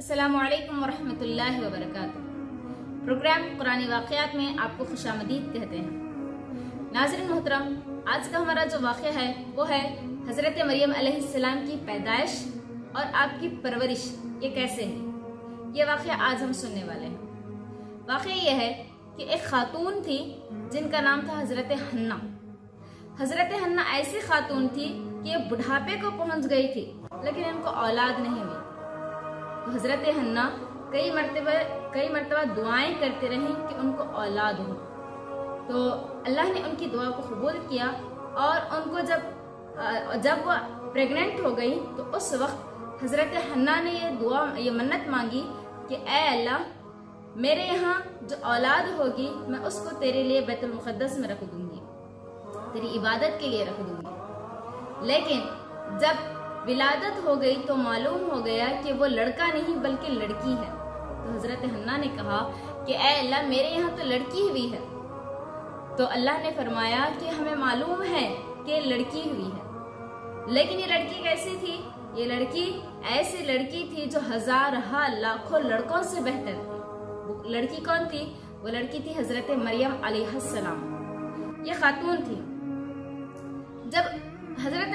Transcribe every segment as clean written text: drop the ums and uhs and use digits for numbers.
अस्सलामुअलैकुम वरहमतुल्लाहि वबरकातुहू। प्रोग्राम कुरानी वाक़यात में आपको खुशामदीद कहते हैं। नाज़रीन मोहतरम, आज का हमारा जो वाक़या है वो है हज़रत मरियम अलैहिस्सलाम की पैदाइश और आपकी परवरिश। ये कैसे है, ये वाक़या आज हम सुनने वाले हैं। वाक़या ये है कि एक खातून थी जिनका नाम था हज़रत हन्ना। हज़रत हन्ना ऐसी खातून थी कि ये बुढ़ापे को पहुंच गई थी, लेकिन इनको औलाद नहीं हुई। तो हज़रत हन्ना कई मरतबा दुआएं करते रही कि उनको औलाद हो। तो अल्लाह ने उनकी दुआ को कबूल किया और उनको जब वो प्रेग्नेंट हो गई तो उस वक्त हज़रत हन्ना ने ये मन्नत मांगी कि ए अल्लाह, मेरे यहाँ जो औलाद होगी मैं उसको तेरे लिए बैतुल मुक़द्दस में रख दूंगी, तेरी इबादत के लिए रख दूंगी। लेकिन जब विलादत हो गई तो मालूम हो गया कि वो लड़का नहीं बल्कि लड़की है। तो हज़रत हन्ना ने कहा कि ए अल्लाह, मेरे यहाँ तो लड़की हुई है। तो अल्लाह ने फरमाया कि हमें मालूम है कि लड़की हुई है, लेकिन ये लड़की कैसी थी? ये लड़की ऐसी लड़की थी जो हज़ार लाखों लड़कों से बेहतर थी। वो लड़की कौन थी? वो लड़की थी हज़रत मरियम अलैहिस्सलाम। ये खातून थी। जब हज़रत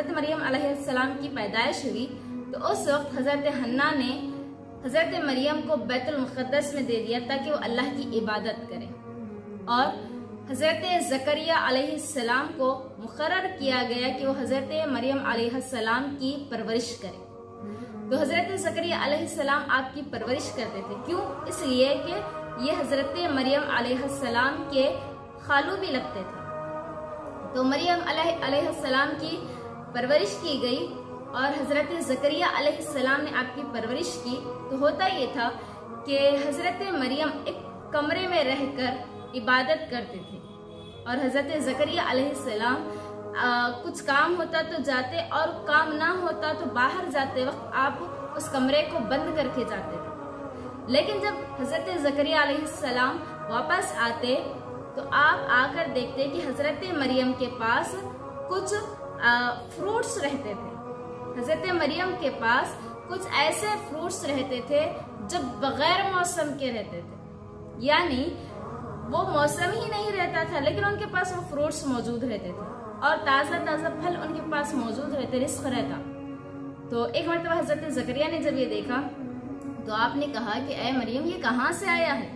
मरियम अलैहिस्सलाम की पैदाइश हुई तो उस वक्त हज़रत हन्ना ने हज़रत मरियम को बैतुल मुक़द्दस में दे दिया ताकि वो अल्लाह की इबादत करे, और हज़रत ज़करिया अलैहिस्सलाम को मुक़र्रर किया गया कि वो हज़रत मरियम अलैहिस्सलाम की परवरिश करे। तो हज़रत ज़करिया अलैहिस्सलाम आपकी परवरिश करते थे। क्यों? इसलिए कि ये हज़रत मरियम अलैहिस्सलाम के खालू भी लगते थे। तो मरियम अलैहिस्सलाम की परवरिश की गई और हज़रत ज़करिया अलैहिस्सलाम ने आपकी परवरिश की। तो होता ये था कि हज़रत मरियम एक कमरे में रहकर इबादत करते थे और हज़रत ज़करिया अलैहिस्सलाम कुछ काम होता तो जाते और काम ना होता तो बाहर जाते वक्त आप उस कमरे को बंद करके जाते थे। लेकिन जब हज़रत ज़करिया अलैहिस्सलाम वापस आते तो आप आकर देखते कि हज़रत मरियम के पास कुछ फ्रूट्स रहते थे। हज़रत मरियम के पास कुछ ऐसे फ्रूट्स रहते थे जो बगैर मौसम के रहते थे, यानी वो मौसम ही नहीं रहता था लेकिन उनके पास वो फ्रूट्स मौजूद रहते थे और ताज़ा ताज़ा फल उनके पास मौजूद रहते, रिस्क रहता। तो एक मरतबा हज़रत ज़करिया ने जब ये देखा तो आपने कहा कि ए मरियम, ये कहाँ से आया है?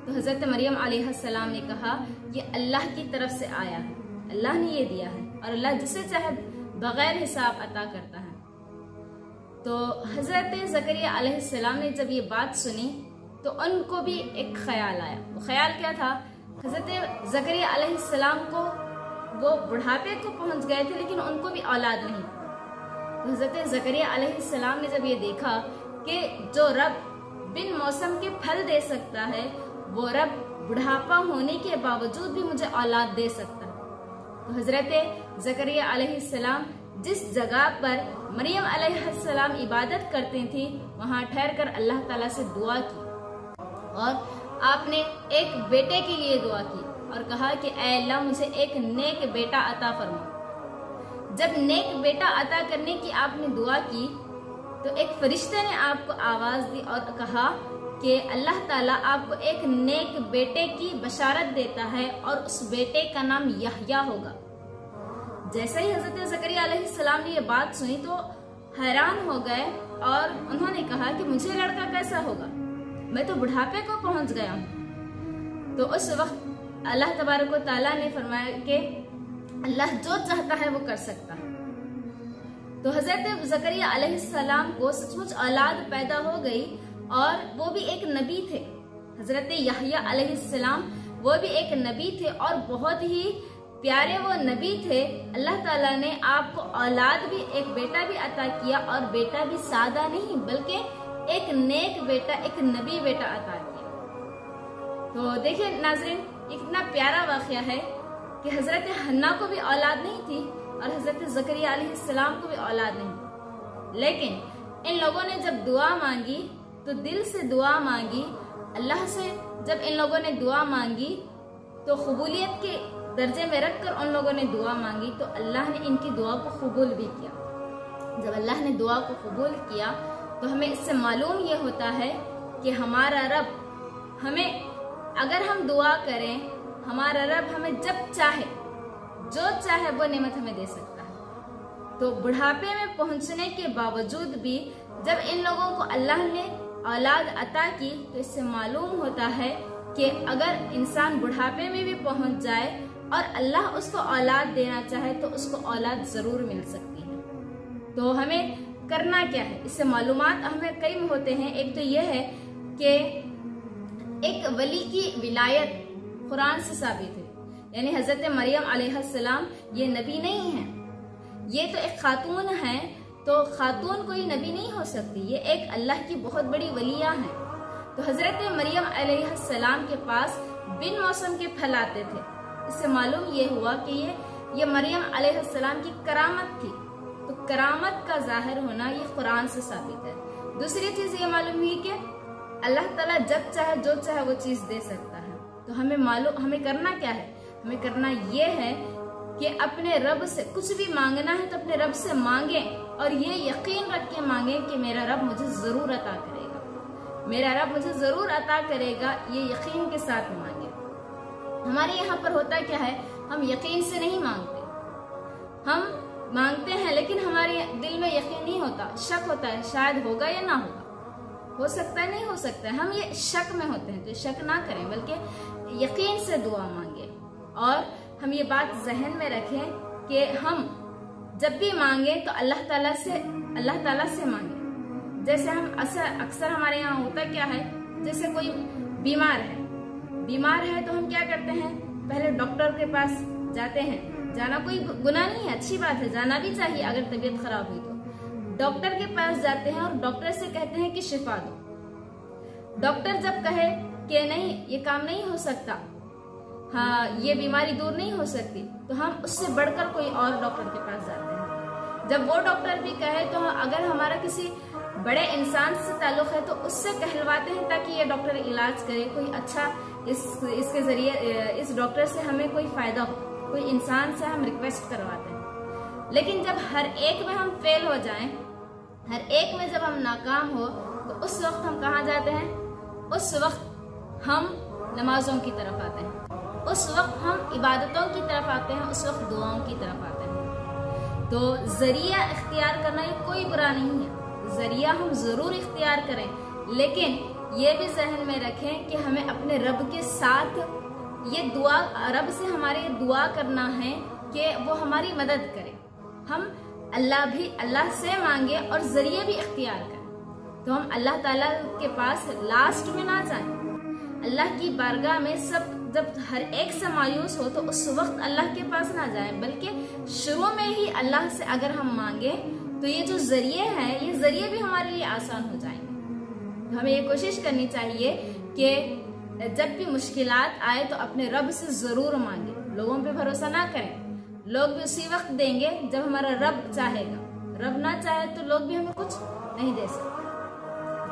तो हज़रत मरियम अलैहिस्सलाम ने कहा, ये अल्लाह की तरफ से आया है, अल्लाह ने ये दिया है और अल्लाह जिसे चाहे बगैर हिसाब अता करता है। तो हज़रत ज़करिया अलैहिस्सलाम ने जब ये बात सुनी तो उनको भी एक ख्याल आया। वो ख्याल क्या था? हज़रत ज़करिया अलैहिस्सलाम को वो बुढ़ापे को पहुंच गए थे लेकिन उनको भी औलाद नहीं। तो हज़रत ज़करिया अलैहिस्सलाम ने जब ये देखा कि जो रब बिन मौसम के फल दे सकता है वो रब बुढ़ापा होने के बावजूद भी मुझे औलाद दे सकता है। तो हज़रत ज़करिया अलैहिस्सलाम जिस जगह पर मरियम अलैहिस्सलाम इबादत करती थी वहां ठहर कर अल्लाह ताला से दुआ की और आपने एक बेटे के लिए दुआ की और कहा कि ऐ अल्लाह, मुझे एक नेक बेटा अता फरमा। जब नेक बेटा अता करने की आपने दुआ की तो एक फरिश्ते ने आपको आवाज दी और कहा कि अल्लाह ताला आपको एक नेक बेटे की बशारत देता है और उस बेटे का नाम यहया होगा। जैसे ही हज़रत ज़करिया अलैहिस्सलाम ने ये बात सुनी तो हैरान हो गए और उन्होंने कहा कि मुझे लड़का कैसा होगा, मैं तो बुढ़ापे को पहुंच गया हूँ। तो उस वक्त अल्लाह तबारक व तआला ने फरमाया कि अल्लाह जो चाहता है वो कर सकता है। तो हज़रत ज़करिया अलैहिस्सलाम को सचमुच औलाद पैदा हो गई और वो भी एक नबी थे। हज़रत यहया अलैहिस्सलाम वो भी एक नबी थे और बहुत ही प्यारे वो नबी थे। अल्लाह ताला ने आपको औलाद भी, एक बेटा भी अता किया और बेटा भी सादा नहीं बल्कि एक नेक बेटा, एक नबी बेटा अता किया। तो देखिए नाज़रीन, इतना प्यारा वाक़या है कि हज़रत हन्ना को भी औलाद नहीं थी और हज़रत ज़करिया अलैहिस्सलाम को भी औलाद नहीं, लेकिन इन लोगों ने जब दुआ मांगी तो दिल से दुआ मांगी अल्लाह से। जब इन लोगों ने दुआ मांगी तो कबूलियत के दर्जे में रखकर उन लोगों ने दुआ मांगी तो अल्लाह ने इनकी दुआ को कबूल भी किया। जब अल्लाह ने दुआ को कबूल किया तो हमें इससे मालूम ये होता है कि हमारा रब हमें, अगर हम दुआ करें, हमारा रब हमें जब चाहे, जो चाहे वो नेमत हमें दे सकता है। तो बुढ़ापे में पहुंचने के बावजूद भी जब इन लोगों को अल्लाह ने औलाद अता की तो इससे मालूम होता है कि अगर इंसान बुढ़ापे में भी पहुंच जाए और अल्लाह उसको औलाद देना चाहे तो उसको औलाद जरूर मिल सकती है। तो हमें करना क्या है, इससे मालूमात हमें कई होते हैं। एक तो यह है कि एक वली की विलायत कुरान से साबित है, यानी हजरत मरियम अलैहिस्सलाम ये नबी नहीं है, ये तो एक खातून है। तो खातून कोई नबी नहीं हो सकती, ये एक अल्लाह की बहुत बड़ी वलिया है। तो हजरत मरियम अलैहिस्सलाम के पास बिन मौसम के फल आते थे। इससे मालूम ये हुआ कि ये मरियम अलैहिस्सलाम की करामत थी। तो करामत का जाहिर होना ये कुरान से साबित है। दूसरी चीज ये मालूम हुई कि अल्लाह ताला जब चाहे जो चाहे वो चीज दे सकता है। तो हमें करना क्या है, हमें करना ये है कि अपने रब से कुछ भी मांगना है तो अपने रब से मांगे और ये यकीन रख के मांगे कि मेरा रब मुझे जरूर अता करेगा, मेरा रब मुझे जरूर अता करेगा, ये यकीन के साथ मांगे। हमारे यहाँ पर होता क्या है, हम यकीन से नहीं मांगते, हम मांगते हैं लेकिन हमारे दिल में यकीन नहीं होता, शक होता है, शायद होगा या ना होगा, हो सकता है नहीं हो सकता है, हम ये शक में होते हैं। तो शक ना करें बल्कि यकीन से दुआ मांगे। और हम ये बात जहन में रखें कि हम जब भी मांगे तो अल्लाह ताला से मांगे। जैसे हम अक्सर हमारे यहाँ होता क्या है, जैसे कोई बीमार है तो हम क्या करते हैं, पहले डॉक्टर के पास जाते हैं। जाना कोई गुनाह नहीं है, अच्छी बात है, जाना भी चाहिए। अगर तबीयत खराब हुई तो डॉक्टर के पास जाते हैं और डॉक्टर से कहते हैं कि शिफा दो। डॉक्टर जब कहे कि नहीं ये काम नहीं हो सकता, हाँ ये बीमारी दूर नहीं हो सकती, तो हम उससे बढ़कर कोई और डॉक्टर के पास जाते हैं। जब वो डॉक्टर भी कहे तो अगर हमारा किसी बड़े इंसान से ताल्लुक है तो उससे कहलवाते हैं ताकि ये डॉक्टर इलाज करे, कोई अच्छा इसके जरिए इस डॉक्टर से हमें कोई फायदा हो, कोई इंसान से हम रिक्वेस्ट करवाते हैं। लेकिन जब हर एक में हम फेल हो जाएं, हर एक में जब हम नाकाम हो तो उस वक्त हम कहाँ जाते हैं, उस वक्त हम नमाजों की तरफ आते हैं, उस वक्त हम इबादतों की तरफ आते हैं, उस वक्त दुआओं की तरफ आते हैं। तो जरिया इख्तियार करना ये कोई बुरा नहीं है, जरिया हम जरूर इख्तियार करें, लेकिन ये भी जहन में रखें कि हमें अपने रब के साथ ये दुआ, रब से हमारे दुआ करना है कि वो हमारी मदद करे। हम अल्लाह से मांगे और जरिए भी इख्तियार करें। तो हम अल्लाह ताला के पास लास्ट में ना जाएं, अल्लाह की बारगाह में सब जब हर एक से मायूस हो तो उस वक्त अल्लाह के पास ना जाएं, बल्कि शुरू में ही अल्लाह से अगर हम मांगे तो ये जो जरिए हैं, ये जरिए भी हमारे लिए आसान हो जाएंगे। तो हमें ये कोशिश करनी चाहिए कि जब भी मुश्किलात आए तो अपने रब से जरूर मांगे, लोगों पे भरोसा ना करें। लोग भी उसी वक्त देंगे जब हमारा रब चाहेगा, रब ना चाहे तो लोग भी हमें कुछ नहीं दे सकते।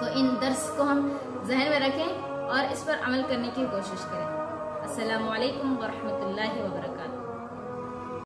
तो इन दर्स को हम जहन में रखें और इस पर अमल करने की कोशिश करें। अस्सलामु अलैकुम व रहमतुल्लाहि व बरकातहू।